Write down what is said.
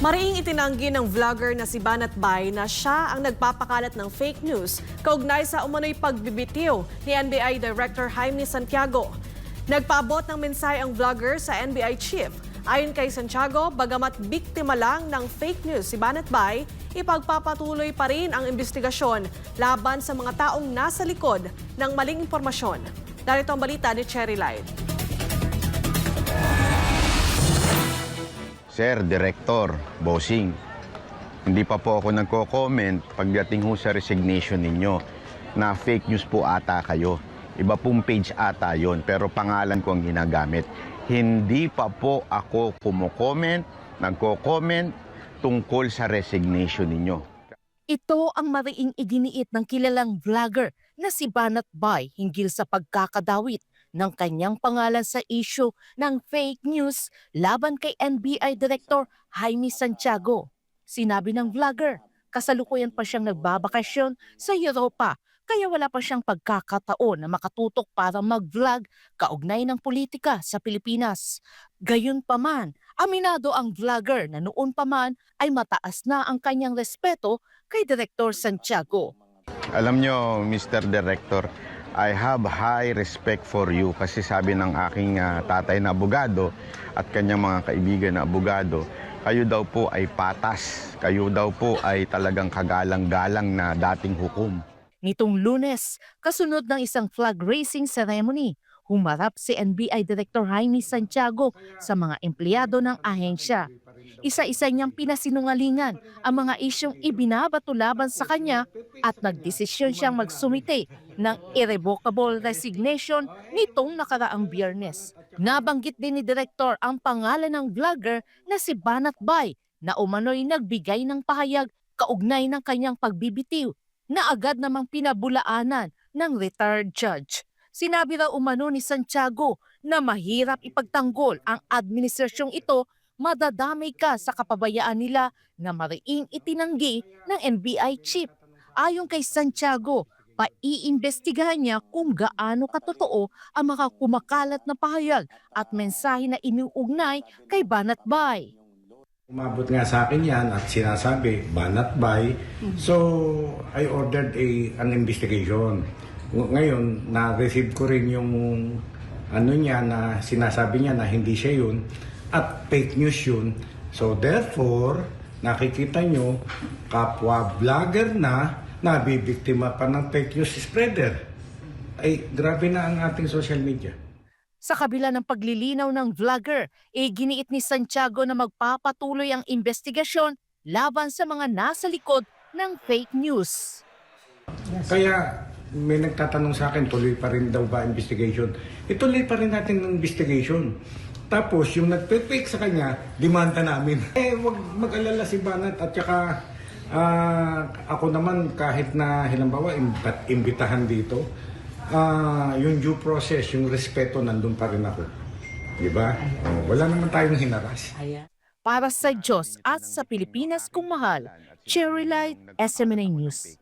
Mariing itinanggi ng vlogger na si Banat Bay na siya ang nagpapakalat ng fake news kaugnay sa umano'y pagbibitiw ni NBI Director Jaime Santiago. Nagpaabot ng mensahe ang vlogger sa NBI Chief. Ayon kay Santiago, bagamat biktima lang ng fake news si Banat Bay, ipagpapatuloy pa rin ang investigasyon laban sa mga taong nasa likod ng maling impormasyon. Narito ang balita ni Cherry Light. Sir, Director, Bossing, hindi pa po ako nagko-comment pagdating ho sa resignation ninyo na fake news po ata kayo. Iba pong page ata yon, pero pangalan ko ang ginagamit. Hindi pa po ako nagko-comment tungkol sa resignation ninyo. Ito ang mariing iginiit ng kilalang vlogger na si Banat Bay hinggil sa pagkakadawit ng kanyang pangalan sa issue ng fake news laban kay NBI Director Jaime Santiago. Sinabi ng vlogger, kasalukuyan pa siyang nagbabakasyon sa Europa kaya wala pa siyang pagkakataon na makatutok para mag-vlog kaugnay ng politika sa Pilipinas. Gayunpaman, aminado ang vlogger na noon pa man ay mataas na ang kanyang respeto kay Director Santiago. Alam nyo, Mr. Director, I have high respect for you kasi sabi ng aking tatay na abogado at kanyang mga kaibigan na abogado, kayo daw po ay patas, kayo daw po ay talagang kagalang-galang na dating hukom. Nitong Lunes, kasunod ng isang flag raising ceremony, humarap si NBI Director Jaime Santiago sa mga empleyado ng ahensya. Isa-isa niyang pinasinungalingan ang mga isyong ibinabato laban sa kanya at nagdesisyon siyang magsumite ng irrevocable resignation nitong nakaraang Biyernes. Nabanggit din ni Director ang pangalan ng vlogger na si Banat Bay na umano'y nagbigay ng pahayag kaugnay ng kanyang pagbibitiw na agad namang pinabulaanan ng retired judge. Sinabi raw umano ni Santiago na mahirap ipagtanggol ang administrasyong ito, madadamay ka sa kapabayaan nila na mariing itinanggi ng NBI chief. Ayon kay Santiago, paiimbestigahan niya kung gaano katotoo ang mga kumakalat na pahayag at mensahe na iniuugnay kay Banat Bay. Umabot nga sa akin yan at sinasabi, Banat Bay. So, I ordered an investigation. Ngayon, na-receive ko rin yung ano niya na sinasabi niya na hindi siya yun at fake news yun. So, therefore, nakikita nyo, kapwa vlogger na nabibiktima pa ng fake news spreader. Ay, grabe na ang ating social media. Sa kabila ng paglilinaw ng vlogger, giniit ni Santiago na magpapatuloy ang investigasyon laban sa mga nasa likod ng fake news. Kaya may nagtatanong sa akin, tuloy pa rin daw ba investigation? Ituloy pa rin natin ng investigation. Tapos yung nagpe-fake sa kanya, demanda namin. Wag mag-alala si Banat at saka ako naman kahit na halimbawa imbitahan dito, yung due process, yung respeto, nandun pa rin ako. Diba? Wala naman tayong hinaras. Para sa Diyos at sa Pilipinas kung mahal, Cherry Light, SMNA News.